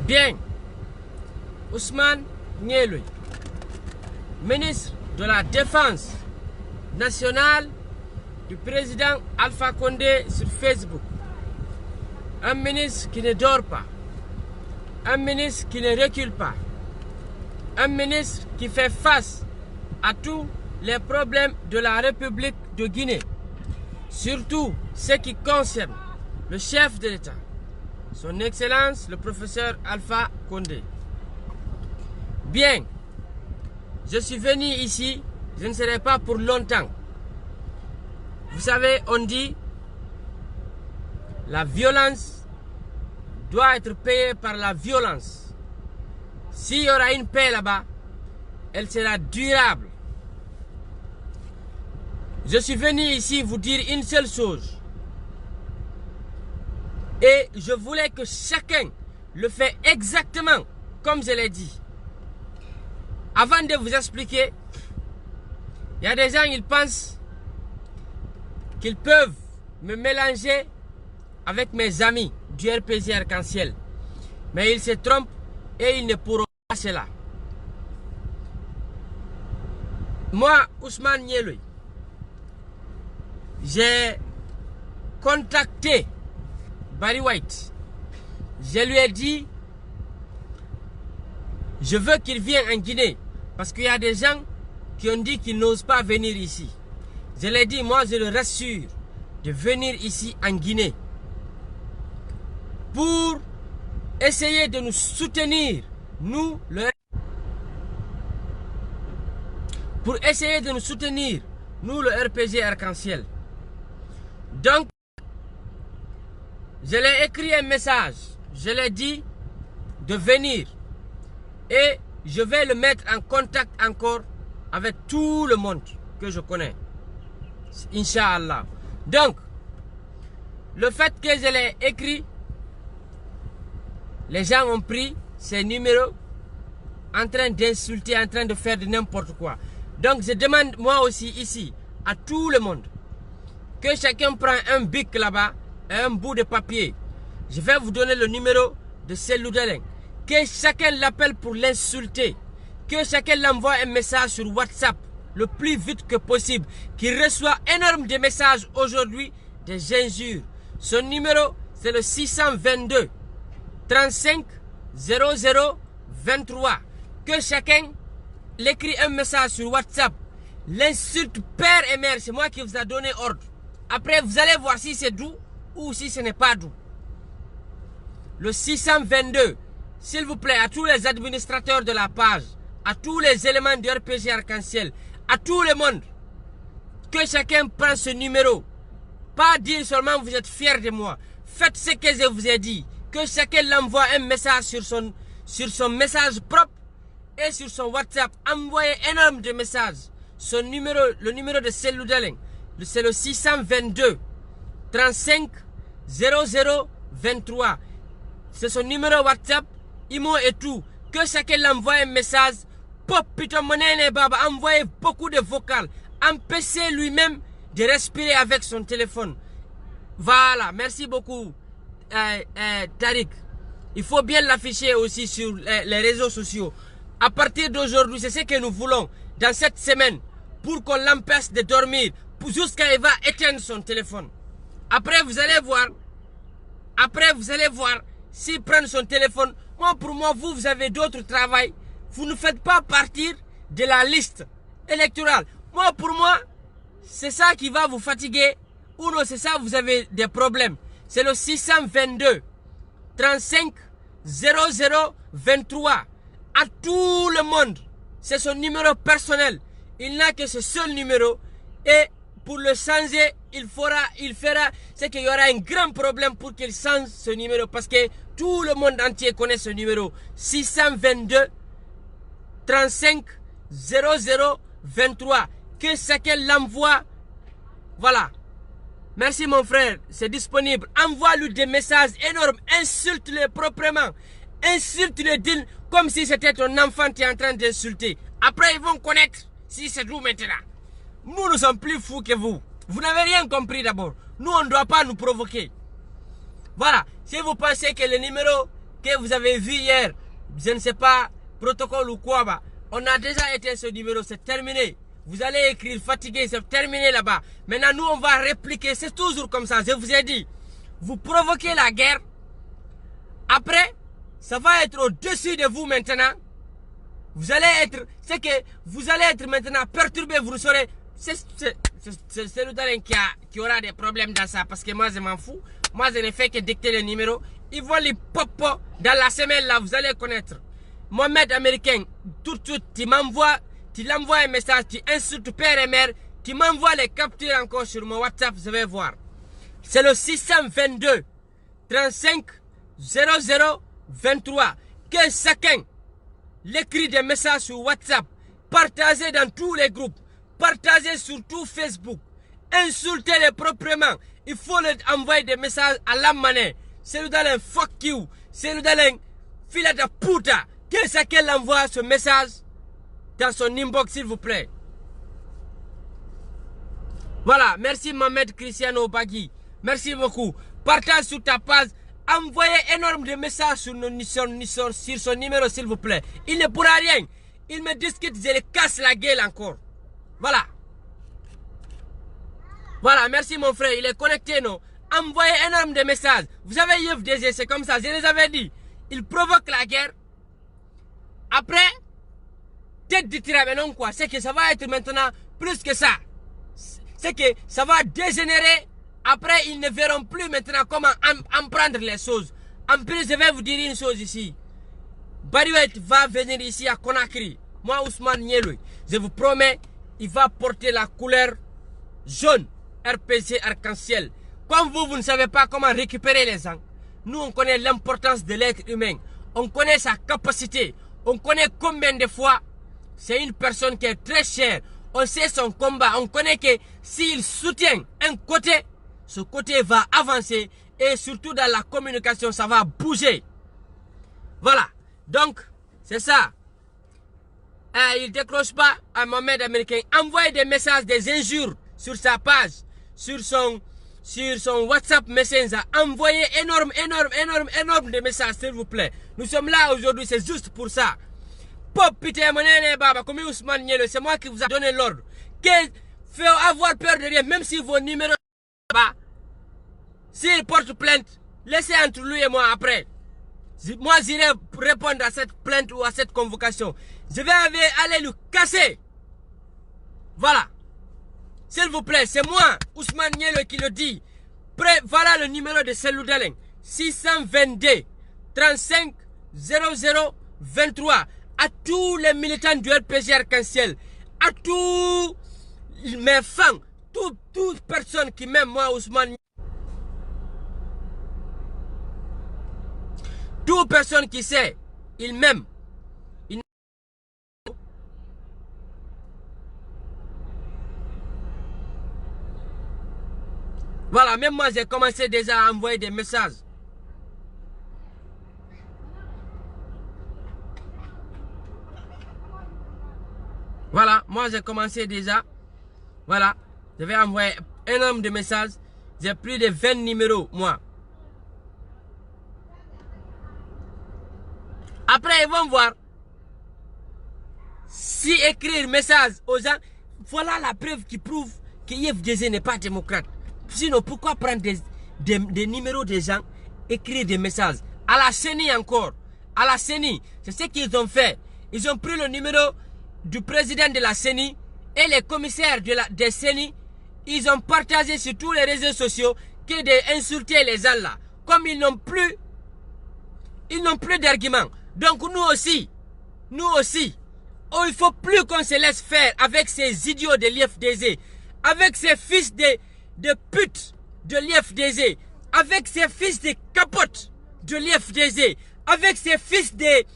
Bien, Ousmane Ngéloui, ministre de la Défense nationale du président Alpha Condé sur Facebook. Un ministre qui ne dort pas, un ministre qui ne recule pas, un ministre qui fait face à tous les problèmes de la République de Guinée, surtout ce qui concerne le chef de l'État, son Excellence le professeur Alpha Condé. Bien, je suis venu ici, je ne serai pas pour longtemps. Vous savez, on dit la violence doit être payée par la violence. S'il y aura une paix là-bas, elle sera durable. Je suis venu ici vous dire une seule chose. Et je voulais que chacun le fait exactement comme je l'ai dit. Avant de vous expliquer, il y a des gens, ils pensent qu'ils peuvent me mélanger avec mes amis du RPG Arc-en-Ciel. Mais ils se trompent et ils ne pourront pas cela. Moi, Ousmane Ngéloui, j'ai contacté Barry White. Je lui ai dit, je veux qu'il vienne en Guinée. Parce qu'il y a des gens qui ont dit qu'ils n'osent pas venir ici. Je l'ai dit, moi je le rassure de venir ici en Guinée. Pour essayer de nous soutenir, nous, le RPG Arc-en-Ciel. Donc, je l'ai écrit un message. Je l'ai dit de venir. Et je vais le mettre en contact encore avec tout le monde que je connais. Inch'Allah. Donc, le fait que je l'ai écrit, les gens ont pris ces numéros en train d'insulter, en train de faire de n'importe quoi. Donc, je demande moi aussi ici à tout le monde que chacun prend un bic là-bas et un bout de papier. Je vais vous donner le numéro de Cellou Dalein. Que chacun l'appelle pour l'insulter. Que chacun l'envoie un message sur WhatsApp le plus vite que possible. Qu'il reçoit énormément de messages aujourd'hui, des injures. Son numéro, c'est le 622 35 00 23. Que chacun l'écrit un message sur WhatsApp. L'insulte père et mère, c'est moi qui vous ai donné ordre. Après, vous allez voir si c'est doux ou si ce n'est pas doux. Le 622. S'il vous plaît, à tous les administrateurs de la page, à tous les éléments du RPG Arc-en-Ciel, à tout le monde, que chacun prenne ce numéro. Pas dire seulement vous êtes fiers de moi. Faites ce que je vous ai dit. Que chacun l'envoie un message sur son message propre et sur son WhatsApp. Envoyez énormément de messages. Son numéro, le numéro de Cellou Dalein, c'est le 622 35 00 23. C'est son numéro WhatsApp. Imo et tout, que chacun l'envoie un message. Pop putain monene baba, envoyez beaucoup de vocales. Empêchez lui-même de respirer avec son téléphone. Voilà, merci beaucoup Tariq. Il faut bien l'afficher aussi sur les réseaux sociaux. À partir d'aujourd'hui, c'est ce que nous voulons dans cette semaine, pour qu'on l'empêche de dormir, jusqu'à il va éteindre son téléphone. Après vous allez voir, s'il prend son téléphone. Moi, pour moi, vous avez d'autres travail. Vous ne faites pas partir de la liste électorale. Moi, pour moi, c'est ça qui va vous fatiguer. Ou non, c'est ça, vous avez des problèmes. C'est le 622 35 00 23. À tout le monde. C'est son numéro personnel. Il n'a que ce seul numéro. Et pour le changer, il fera, c'est qu'il y aura un grand problème pour qu'il change ce numéro. Parce que tout le monde entier connaît ce numéro. 622 35 00 23. Que chacun l'envoie. Voilà. Merci mon frère. C'est disponible. Envoie-lui des messages énormes. Insulte-le proprement. Insulte-le comme si c'était ton enfant qui est en train d'insulter. Après, ils vont connaître si c'est vous maintenant. Nous sommes plus fous que vous. Vous n'avez rien compris d'abord. Nous, on ne doit pas nous provoquer. Voilà. Si vous pensez que le numéro que vous avez vu hier, je ne sais pas, protocole ou quoi, bah, on a déjà été ce numéro, c'est terminé. Vous allez écrire fatigué, c'est terminé là-bas. Maintenant, nous, on va répliquer, c'est toujours comme ça, je vous ai dit. Vous provoquez la guerre, après, ça va être au-dessus de vous maintenant. Vous allez être, c'est que vous allez être maintenant perturbé, vous saurez. C'est le talent qui aura des problèmes dans ça, parce que moi je m'en fous. Moi je ne fais que dicter les numéros. Ils vont les pop dans la semaine là, vous allez connaître. Mohamed américain, tout de suite, tu l'envoies un message, tu insultes père et mère, tu m'envoies les captures encore sur mon WhatsApp, je vais voir. C'est le 622 35 00 23. Que chacun l'écrit des messages sur WhatsApp, partagez dans tous les groupes, partagez sur tout Facebook, insultez-les proprement. Il faut leur envoyer des messages à la monnaie. C'est le dalin fuck you, c'est le dalin filet de puta. Que chacun l'envoie ce message dans son inbox, s'il vous plaît. Voilà, merci Mohamed Cristiano Bagui. Merci beaucoup. Partage sur ta page. Envoyez énormément de messages sur son numéro, s'il vous plaît. Il ne pourra rien. Il me discute, je le casse la gueule encore. Voilà. Voilà, merci mon frère. Il est connecté, non? Envoyez énormément de messages. Vous avez IFDG, c'est comme ça, je les avais dit. Il provoque la guerre. Après, tête de tirage, mais non quoi. C'est que ça va être maintenant plus que ça. C'est que ça va dégénérer. Après, ils ne verront plus maintenant comment en prendre les choses. En plus, je vais vous dire une chose ici. Bariouet va venir ici à Conakry. Moi, Ousmane Nieloui, je vous promets, il va porter la couleur jaune, RPG arc-en-ciel. Comme vous ne savez pas comment récupérer les gens, nous, on connaît l'importance de l'être humain. On connaît sa capacité. On connaît combien de fois c'est une personne qui est très chère. On sait son combat. On connaît que s'il soutient un côté, ce côté va avancer. Et surtout dans la communication, ça va bouger. Voilà. Donc, c'est ça. Il ne décroche pas à Mohamed américain. Envoyez des messages, des injures sur sa page, sur son WhatsApp Messenger. Envoyez énorme de messages, s'il vous plaît. Nous sommes là aujourd'hui, c'est juste pour ça. Pop, pitié, monene, baba, comme Ousmane Nielo, c'est moi qui vous a donné l'ordre. Fait avoir peur de rien, même si vos numéros là-bas, s'il porte plainte, laissez entre lui et moi après. Moi, j'irai répondre à cette plainte ou à cette convocation. Je vais aller lui casser. Voilà. S'il vous plaît, c'est moi, Ousmane Nielo, qui le dit. Voilà le numéro de Selou Daleng. 622 35 00 23. À tous les militants du RPG Arc-en-Ciel. À tous mes fans. Toute personne qui m'aime, moi, Ousmane Nielo. Toute personne qui sait, il m'aime. Voilà, même moi j'ai commencé déjà à envoyer des messages. Voilà, moi j'ai commencé déjà. Voilà, je vais envoyer un nombre de messages. J'ai plus de 20 numéros, moi. Après, ils vont voir si écrire message aux gens. Voilà la preuve qui prouve que IFDG n'est pas démocrate. Sinon, pourquoi prendre des numéros des gens, écrire des messages? À la CENI encore. À la CENI, c'est ce qu'ils ont fait. Ils ont pris le numéro du président de la CENI et les commissaires de CENI. Ils ont partagé sur tous les réseaux sociaux que d'insulter les gens là. Comme ils n'ont plus d'arguments. Donc nous aussi, oh, il ne faut plus qu'on se laisse faire avec ces idiots de l'IFDG, avec ces fils de pute de l'IFDG, avec ces fils de capote de l'IFDG, avec ces fils de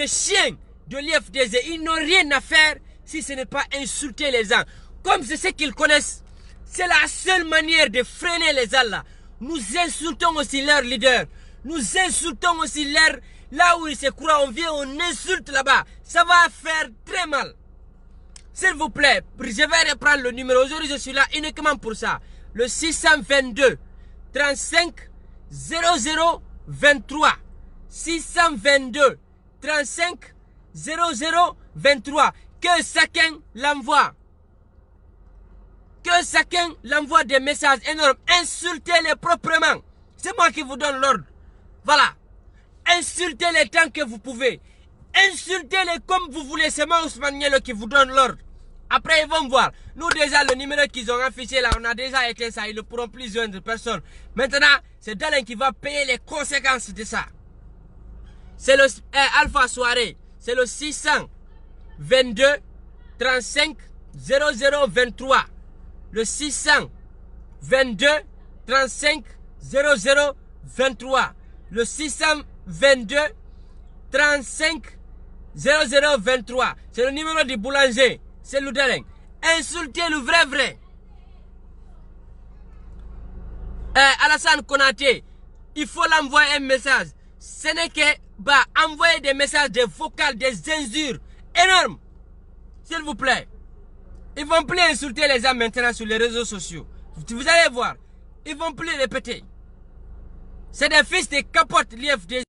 chiens de l'IFDG. Ils n'ont rien à faire si ce n'est pas insulter les gens. Comme c'est ce qu'ils connaissent, c'est la seule manière de freiner les gens là. Nous insultons aussi leurs leaders. Nous insultons aussi là où ils se croient. On vient, on insulte là-bas. Ça va faire très mal. S'il vous plaît, je vais reprendre le numéro. Aujourd'hui, je suis là uniquement pour ça. Le 622 35 00 23. 622 35 00 23. Que chacun l'envoie. Que chacun l'envoie des messages énormes. Insultez-les proprement. C'est moi qui vous donne l'ordre. Voilà. Insultez-les tant que vous pouvez. Insultez-les comme vous voulez. C'est moi, Ousmane Nielo, qui vous donne l'ordre. Après, ils vont voir. Nous, déjà, le numéro qu'ils ont affiché là, on a déjà écrit ça. Ils ne pourront plus joindre personne. Maintenant, c'est Dalen qui va payer les conséquences de ça. C'est le Alpha Soirée. C'est le 622 35 00 23. Le 622 35 00 23. Le 622 35 00 23. C'est le numéro du boulanger. C'est Loudeleng. Insultez le vrai. Alassane Konaté, il faut l'envoyer un message. Ce n'est que envoyer des messages, des vocales, des injures énormes. S'il vous plaît. Ils vont plus insulter les gens maintenant sur les réseaux sociaux. Vous allez voir. Ils vont plus répéter. C'est des fils de capote, l'IFD.